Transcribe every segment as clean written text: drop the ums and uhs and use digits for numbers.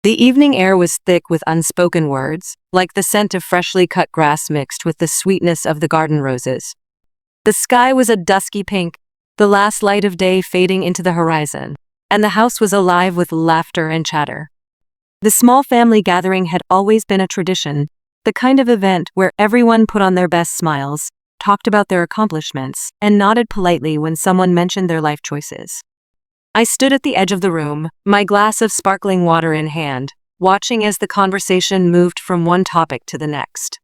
The evening air was thick with unspoken words, like the scent of freshly cut grass mixed with the sweetness of the garden roses. The sky was a dusky pink, the last light of day fading into the horizon, and the house was alive with laughter and chatter. The small family gathering had always been a tradition, the kind of event where everyone put on their best smiles, talked about their accomplishments, and nodded politely when someone mentioned their life choices. I stood at the edge of the room, my glass of sparkling water in hand, watching as the conversation moved from one topic to the next.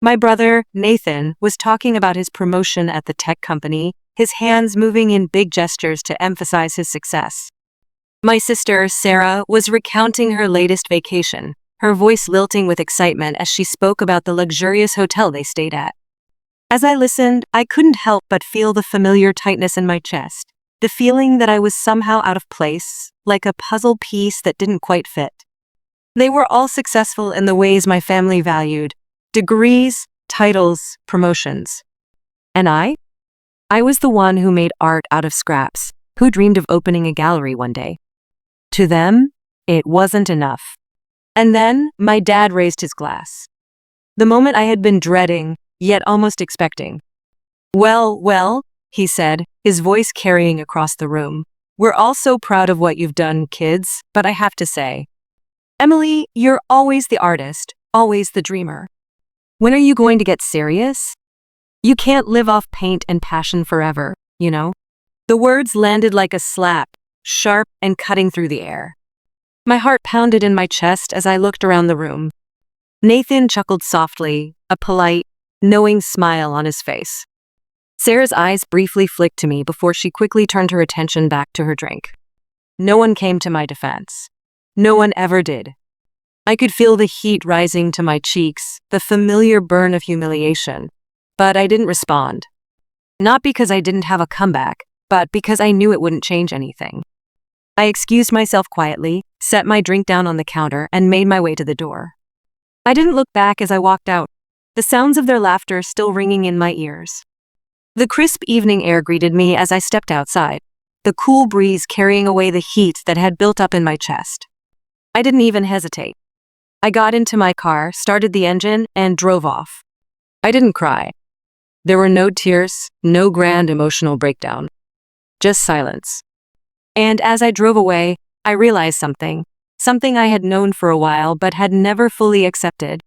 My brother, Nathan, was talking about his promotion at the tech company, his hands moving in big gestures to emphasize his success. My sister, Sarah, was recounting her latest vacation, her voice lilting with excitement as she spoke about the luxurious hotel they stayed at. As I listened, I couldn't help but feel the familiar tightness in my chest. The feeling that I was somehow out of place, like a puzzle piece that didn't quite fit. They were all successful in the ways my family valued: degrees, titles, promotions. And I? I was the one who made art out of scraps, who dreamed of opening a gallery one day. To them, it wasn't enough. And then, my dad raised his glass. The moment I had been dreading, yet almost expecting. Well, he said, his voice carrying across the room. We're all so proud of what you've done, kids, but I have to say, Emily, you're always the artist, always the dreamer. When are you going to get serious? You can't live off paint and passion forever, you know? The words landed like a slap, sharp and cutting through the air. My heart pounded in my chest as I looked around the room. Nathan chuckled softly, a polite, knowing smile on his face. Sarah's eyes briefly flicked to me before she quickly turned her attention back to her drink. No one came to my defense. No one ever did. I could feel the heat rising to my cheeks, the familiar burn of humiliation, but I didn't respond. Not because I didn't have a comeback, but because I knew it wouldn't change anything. I excused myself quietly, set my drink down on the counter, and made my way to the door. I didn't look back as I walked out, the sounds of their laughter still ringing in my ears. The crisp evening air greeted me as I stepped outside, the cool breeze carrying away the heat that had built up in my chest. I didn't even hesitate. I got into my car, started the engine, and drove off. I didn't cry. There were no tears, no grand emotional breakdown. Just silence. And as I drove away, I realized something I had known for a while but had never fully accepted.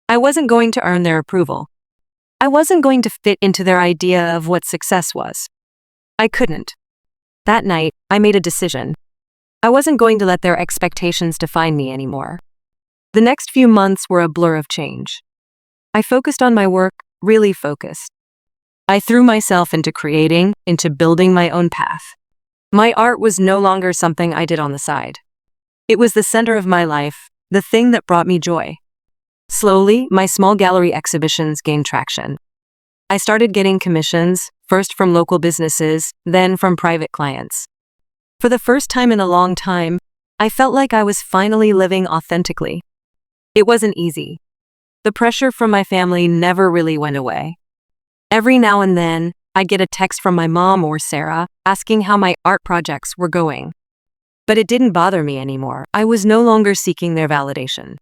I wasn't going to earn their approval. I wasn't going to fit into their idea of what success was. I couldn't. That night, I made a decision. I wasn't going to let their expectations define me anymore. The next few months were a blur of change. I focused on my work, really focused. I threw myself into creating, into building my own path. My art was no longer something I did on the side. It was the center of my life, the thing that brought me joy. Slowly, my small gallery exhibitions gained traction. I started getting commissions, first from local businesses, then from private clients. For the first time in a long time, I felt like I was finally living authentically. It wasn't easy. The pressure from my family never really went away. Every now and then, I'd get a text from my mom or Sarah asking how my art projects were going. But it didn't bother me anymore. I was no longer seeking their validation.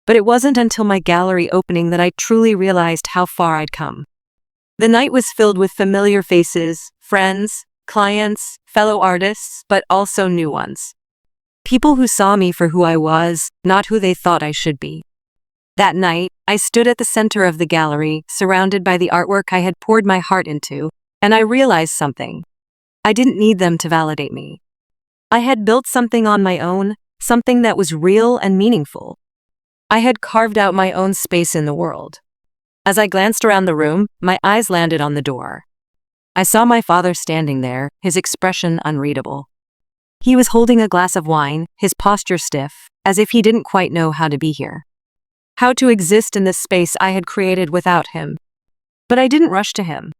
But it wasn't until my gallery opening that I truly realized how far I'd come. The night was filled with familiar faces, friends, clients, fellow artists, but also new ones. People who saw me for who I was, not who they thought I should be. That night, I stood at the center of the gallery, surrounded by the artwork I had poured my heart into, and I realized something. I didn't need them to validate me. I had built something on my own, something that was real and meaningful. I had carved out my own space in the world. As I glanced around the room, my eyes landed on the door. I saw my father standing there, his expression unreadable. He was holding a glass of wine, his posture stiff, as if he didn't quite know how to be here. How to exist in this space I had created without him. But I didn't rush to him.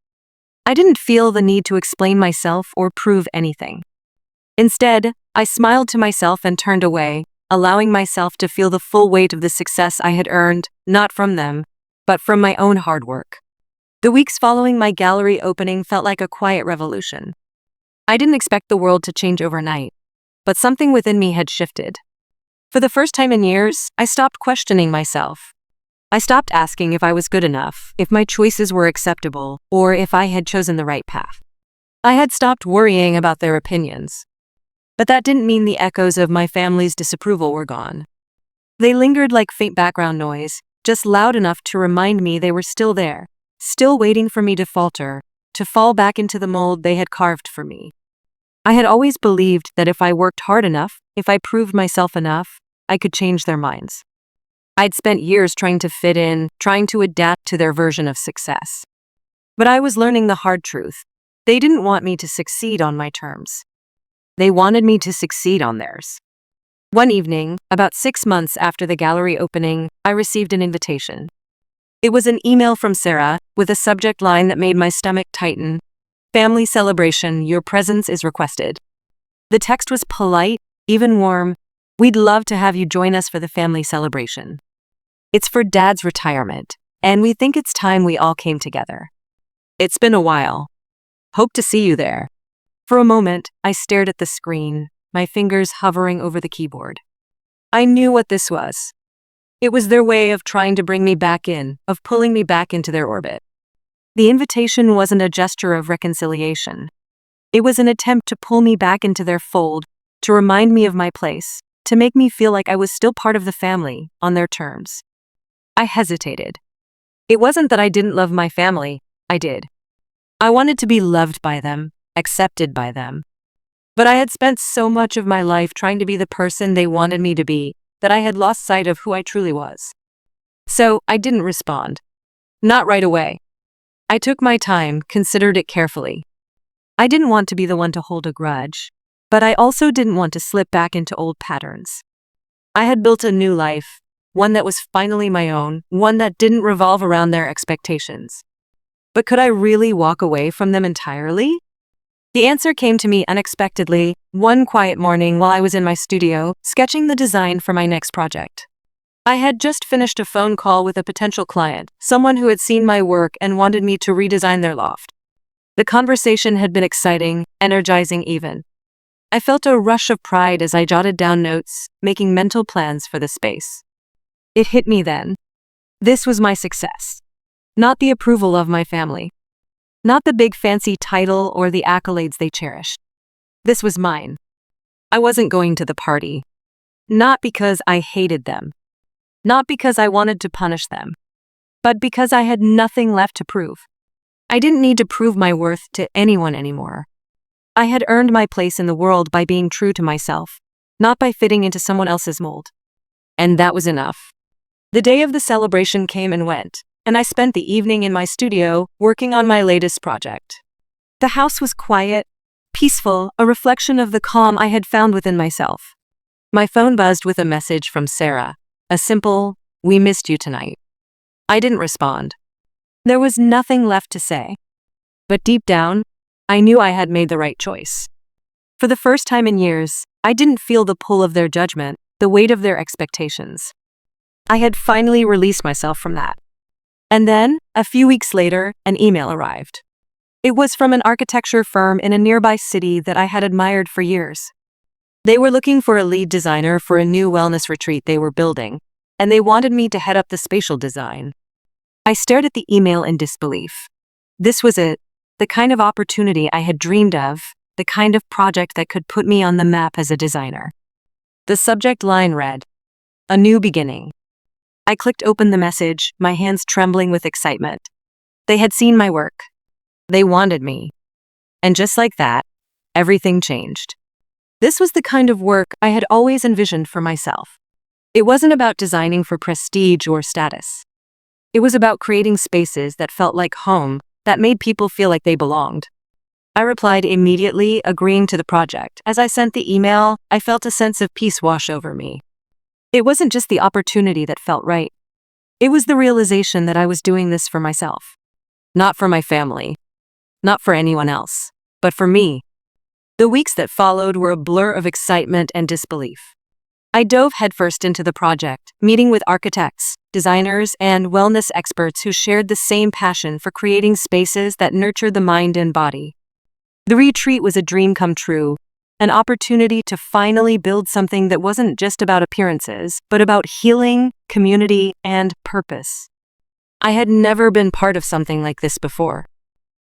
I didn't feel the need to explain myself or prove anything. Instead, I smiled to myself and turned away, allowing myself to feel the full weight of the success I had earned, not from them, but from my own hard work. The weeks following my gallery opening felt like a quiet revolution. I didn't expect the world to change overnight, but something within me had shifted. For the first time in years, I stopped questioning myself. I stopped asking if I was good enough, if my choices were acceptable, or if I had chosen the right path. I had stopped worrying about their opinions. But that didn't mean the echoes of my family's disapproval were gone. They lingered like faint background noise, just loud enough to remind me they were still there, still waiting for me to falter, to fall back into the mold they had carved for me. I had always believed that if I worked hard enough, if I proved myself enough, I could change their minds. I'd spent years trying to fit in, trying to adapt to their version of success. But I was learning the hard truth. They didn't want me to succeed on my terms. They wanted me to succeed on theirs. One evening, about 6 months after the gallery opening, I received an invitation. It was an email from Sarah, with a subject line that made my stomach tighten. "Family celebration, your presence is requested." The text was polite, even warm. "We'd love to have you join us for the family celebration. It's for Dad's retirement, and we think it's time we all came together. It's been a while. Hope to see you there." For a moment, I stared at the screen, my fingers hovering over the keyboard. I knew what this was. It was their way of trying to bring me back in, of pulling me back into their orbit. The invitation wasn't a gesture of reconciliation. It was an attempt to pull me back into their fold, to remind me of my place, to make me feel like I was still part of the family, on their terms. I hesitated. It wasn't that I didn't love my family, I did. I wanted to be loved by them, accepted by them. But I had spent so much of my life trying to be the person they wanted me to be, that I had lost sight of who I truly was. So, I didn't respond. Not right away. I took my time, considered it carefully. I didn't want to be the one to hold a grudge, but I also didn't want to slip back into old patterns. I had built a new life, one that was finally my own, one that didn't revolve around their expectations. But could I really walk away from them entirely? The answer came to me unexpectedly, one quiet morning while I was in my studio, sketching the design for my next project. I had just finished a phone call with a potential client, someone who had seen my work and wanted me to redesign their loft. The conversation had been exciting, energizing even. I felt a rush of pride as I jotted down notes, making mental plans for the space. It hit me then. This was my success. Not the approval of my family. Not the big fancy title or the accolades they cherished. This was mine. I wasn't going to the party. Not because I hated them. Not because I wanted to punish them. But because I had nothing left to prove. I didn't need to prove my worth to anyone anymore. I had earned my place in the world by being true to myself, not by fitting into someone else's mold. And that was enough. The day of the celebration came and went, and I spent the evening in my studio working on my latest project. The house was quiet, peaceful, a reflection of the calm I had found within myself. My phone buzzed with a message from Sarah, a simple, "We missed you tonight." I didn't respond. There was nothing left to say. But deep down, I knew I had made the right choice. For the first time in years, I didn't feel the pull of their judgment, the weight of their expectations. I had finally released myself from that. And then, a few weeks later, an email arrived. It was from an architecture firm in a nearby city that I had admired for years. They were looking for a lead designer for a new wellness retreat they were building, and they wanted me to head up the spatial design. I stared at the email in disbelief. This was it, the kind of opportunity I had dreamed of, the kind of project that could put me on the map as a designer. The subject line read, "A new beginning." I clicked open the message, my hands trembling with excitement. They had seen my work. They wanted me. And just like that, everything changed. This was the kind of work I had always envisioned for myself. It wasn't about designing for prestige or status. It was about creating spaces that felt like home, that made people feel like they belonged. I replied immediately, agreeing to the project. As I sent the email, I felt a sense of peace wash over me. It wasn't just the opportunity that felt right. It was the realization that I was doing this for myself. Not for my family. Not for anyone else. But for me. The weeks that followed were a blur of excitement and disbelief. I dove headfirst into the project, meeting with architects, designers, and wellness experts who shared the same passion for creating spaces that nurtured the mind and body. The retreat was a dream come true, an opportunity to finally build something that wasn't just about appearances, but about healing, community, and purpose. I had never been part of something like this before.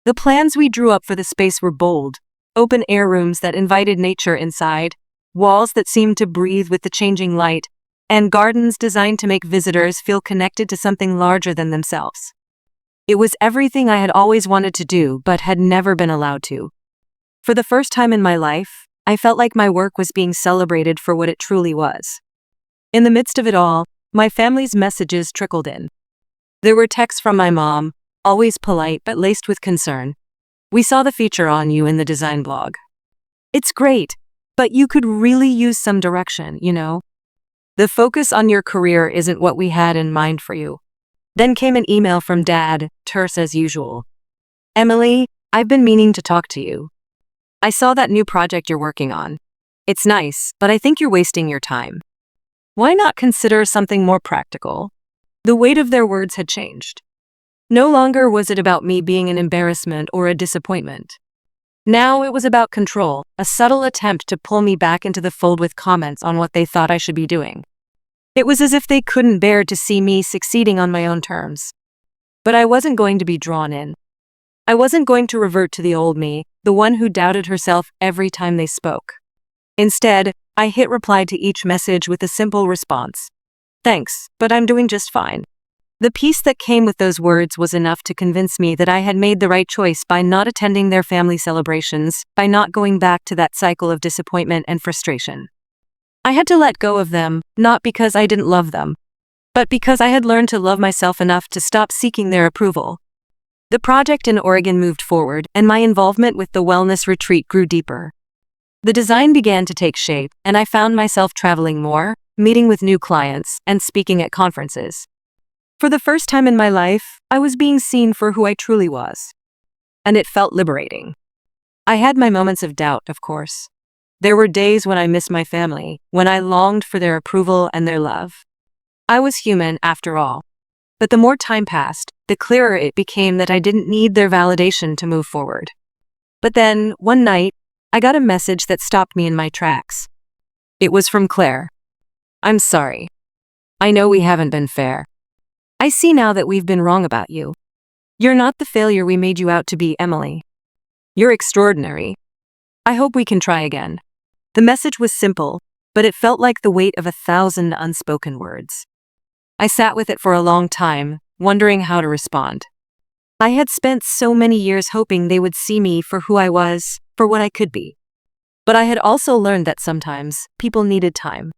The plans we drew up for the space were bold: open-air rooms that invited nature inside, walls that seemed to breathe with the changing light, and gardens designed to make visitors feel connected to something larger than themselves. It was everything I had always wanted to do but had never been allowed to. For the first time in my life, I felt like my work was being celebrated for what it truly was. In the midst of it all, my family's messages trickled in. There were texts from my mom, always polite but laced with concern. "We saw the feature on you in the design blog. It's great, but you could really use some direction, you know? The focus on your career isn't what we had in mind for you." Then came an email from Dad, terse as usual. "Emily, I've been meaning to talk to you. I saw that new project you're working on. It's nice, but I think you're wasting your time. Why not consider something more practical?" The weight of their words had changed. No longer was it about me being an embarrassment or a disappointment. Now it was about control, a subtle attempt to pull me back into the fold with comments on what they thought I should be doing. It was as if they couldn't bear to see me succeeding on my own terms. But I wasn't going to be drawn in. I wasn't going to revert to the old me, the one who doubted herself every time they spoke. Instead, I hit reply to each message with a simple response: "Thanks, but I'm doing just fine." The peace that came with those words was enough to convince me that I had made the right choice by not attending their family celebrations, by not going back to that cycle of disappointment and frustration. I had to let go of them, not because I didn't love them, but because I had learned to love myself enough to stop seeking their approval. The project in Oregon moved forward, and my involvement with the wellness retreat grew deeper. The design began to take shape, and I found myself traveling more, meeting with new clients, and speaking at conferences. For the first time in my life, I was being seen for who I truly was. And it felt liberating. I had my moments of doubt, of course. There were days when I missed my family, when I longed for their approval and their love. I was human, after all. But the more time passed, the clearer it became that I didn't need their validation to move forward. But then, one night, I got a message that stopped me in my tracks. It was from Claire. "I'm sorry. I know we haven't been fair. I see now that we've been wrong about you. You're not the failure we made you out to be, Emily. You're extraordinary. I hope we can try again." The message was simple, but it felt like the weight of 1,000 unspoken words. I sat with it for a long time, wondering how to respond. I had spent so many years hoping they would see me for who I was, for what I could be. But I had also learned that sometimes people needed time.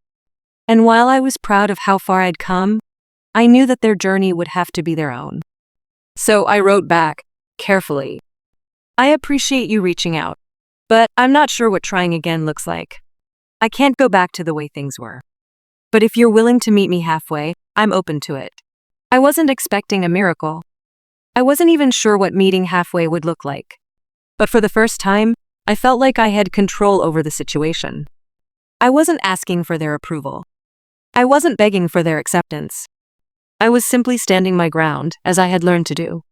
And while I was proud of how far I'd come, I knew that their journey would have to be their own. So I wrote back, carefully. "I appreciate you reaching out, but I'm not sure what trying again looks like. I can't go back to the way things were. But if you're willing to meet me halfway, I'm open to it." I wasn't expecting a miracle. I wasn't even sure what meeting halfway would look like. But for the first time, I felt like I had control over the situation. I wasn't asking for their approval. I wasn't begging for their acceptance. I was simply standing my ground, as I had learned to do.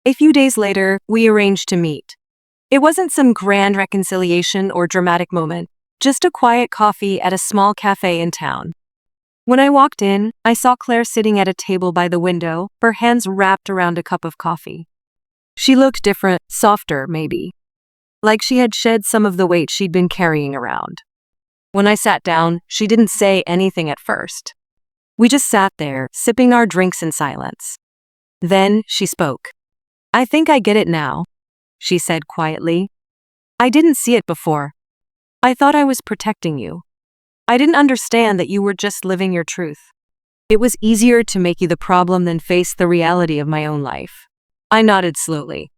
A few days later, we arranged to meet. It wasn't some grand reconciliation or dramatic moment, just a quiet coffee at a small cafe in town. When I walked in, I saw Claire sitting at a table by the window, her hands wrapped around a cup of coffee. She looked different, softer, maybe. Like she had shed some of the weight she'd been carrying around. When I sat down, she didn't say anything at first. We just sat there, sipping our drinks in silence. Then she spoke. "I think I get it now," she said quietly. "I didn't see it before. I thought I was protecting you. I didn't understand that you were just living your truth. It was easier to make you the problem than face the reality of my own life." I nodded slowly.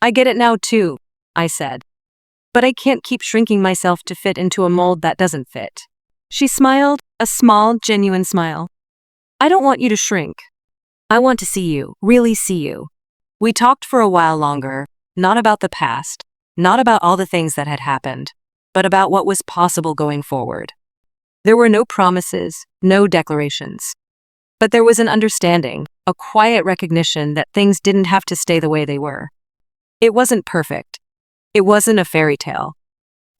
"I get it now too," I said. "But I can't keep shrinking myself to fit into a mold that doesn't fit." She smiled, a small, genuine smile. "I don't want you to shrink. I want to see you, really see you." We talked for a while longer, not about the past, not about all the things that had happened, but about what was possible going forward. There were no promises, no declarations. But there was an understanding, a quiet recognition that things didn't have to stay the way they were. It wasn't perfect. It wasn't a fairy tale.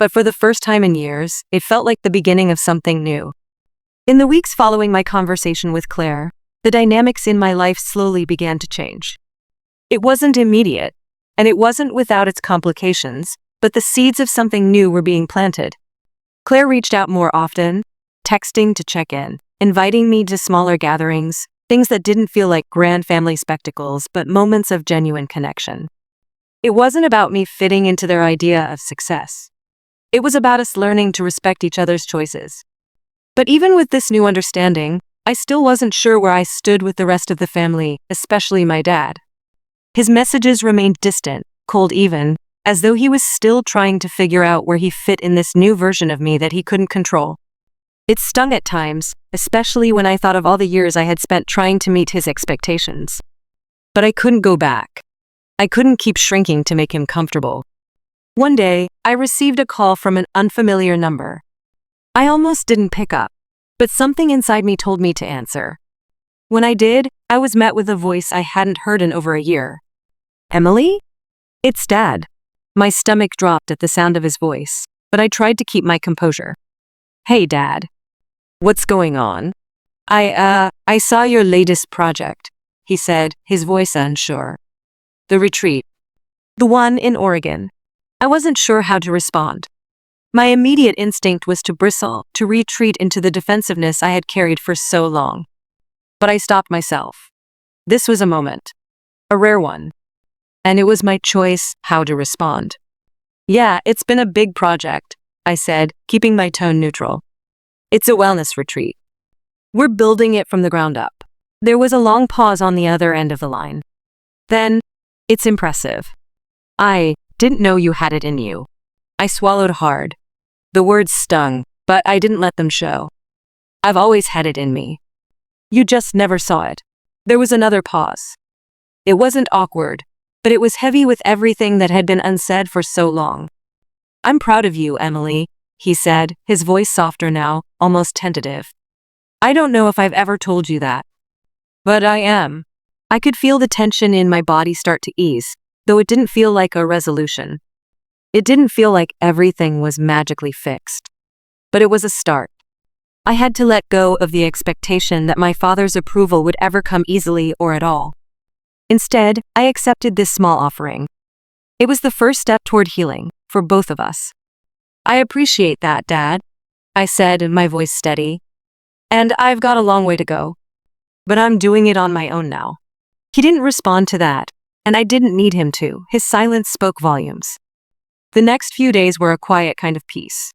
but for the first time in years, it felt like the beginning of something new. In the weeks following my conversation with Claire, the dynamics in my life slowly began to change. It wasn't immediate, and it wasn't without its complications, but the seeds of something new were being planted. Claire reached out more often, texting to check in, inviting me to smaller gatherings, things that didn't feel like grand family spectacles, but moments of genuine connection. It wasn't about me fitting into their idea of success. It was about us learning to respect each other's choices. But even with this new understanding, I still wasn't sure where I stood with the rest of the family, especially my dad. His messages remained distant, cold even, as though he was still trying to figure out where he fit in this new version of me that he couldn't control. It stung at times, especially when I thought of all the years I had spent trying to meet his expectations. But I couldn't go back. I couldn't keep shrinking to make him comfortable. One day, I received a call from an unfamiliar number. I almost didn't pick up, but something inside me told me to answer. When I did, I was met with a voice I hadn't heard in over a year. "Emily?" "It's Dad." My stomach dropped at the sound of his voice, but I tried to keep my composure. "Hey, Dad. What's going on?" I saw your latest project," he said, his voice unsure. "The retreat. The one in Oregon." I wasn't sure how to respond. My immediate instinct was to bristle, to retreat into the defensiveness I had carried for so long. But I stopped myself. This was a moment. A rare one. And it was my choice how to respond. "Yeah, it's been a big project," I said, keeping my tone neutral. "It's a wellness retreat. We're building it from the ground up." There was a long pause on the other end of the line. Then, "It's impressive. I didn't know you had it in you." I swallowed hard. The words stung, but I didn't let them show. "I've always had it in me. You just never saw it." There was another pause. It wasn't awkward, but it was heavy with everything that had been unsaid for so long. "I'm proud of you, Emily," he said, his voice softer now, almost tentative. "I don't know if I've ever told you that. But I am." I could feel the tension in my body start to ease, though it didn't feel like a resolution. It didn't feel like everything was magically fixed. But it was a start. I had to let go of the expectation that my father's approval would ever come easily or at all. Instead, I accepted this small offering. It was the first step toward healing, for both of us. "I appreciate that, Dad," I said, my voice steady. "And I've got a long way to go. But I'm doing it on my own now." He didn't respond to that, and I didn't need him to. His silence spoke volumes. The next few days were a quiet kind of peace.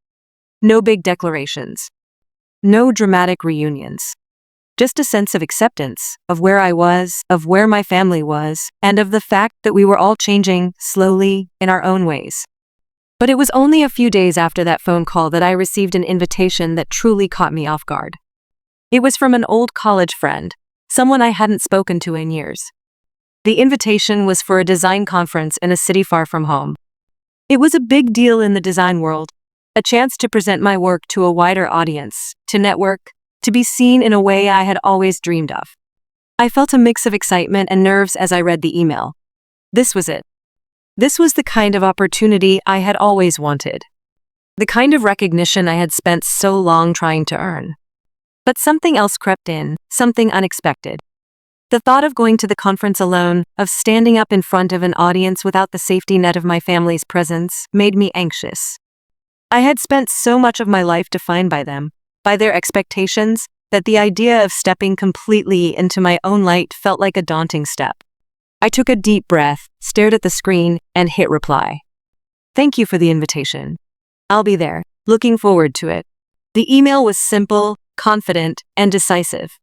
No big declarations. No dramatic reunions. Just a sense of acceptance, of where I was, of where my family was, and of the fact that we were all changing, slowly, in our own ways. But it was only a few days after that phone call that I received an invitation that truly caught me off guard. It was from an old college friend, someone I hadn't spoken to in years. The invitation was for a design conference in a city far from home. It was a big deal in the design world, a chance to present my work to a wider audience, to network, to be seen in a way I had always dreamed of. I felt a mix of excitement and nerves as I read the email. This was it. This was the kind of opportunity I had always wanted. The kind of recognition I had spent so long trying to earn. But something else crept in, something unexpected. The thought of going to the conference alone, of standing up in front of an audience without the safety net of my family's presence, made me anxious. I had spent so much of my life defined by them, by their expectations, that the idea of stepping completely into my own light felt like a daunting step. I took a deep breath, stared at the screen, and hit reply. "Thank you for the invitation. I'll be there, looking forward to it." The email was simple, confident, and decisive.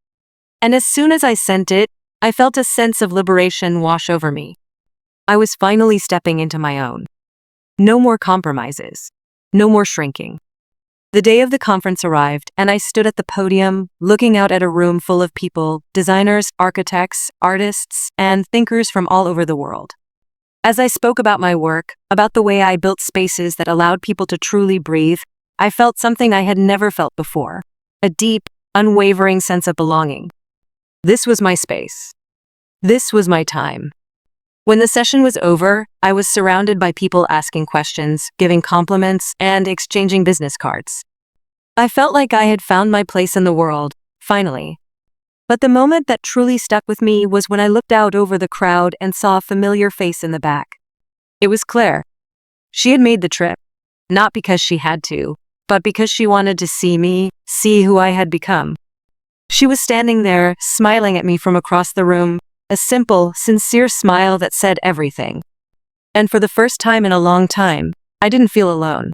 And as soon as I sent it, I felt a sense of liberation wash over me. I was finally stepping into my own. No more compromises. No more shrinking. The day of the conference arrived, and I stood at the podium, looking out at a room full of people, designers, architects, artists, and thinkers from all over the world. As I spoke about my work, about the way I built spaces that allowed people to truly breathe, I felt something I had never felt before. A deep, unwavering sense of belonging. This was my space. This was my time. When the session was over, I was surrounded by people asking questions, giving compliments, and exchanging business cards. I felt like I had found my place in the world, finally. But the moment that truly stuck with me was when I looked out over the crowd and saw a familiar face in the back. It was Claire. She had made the trip, not because she had to, but because she wanted to see me, see who I had become. She was standing there, smiling at me from across the room, a simple, sincere smile that said everything. And for the first time in a long time, I didn't feel alone.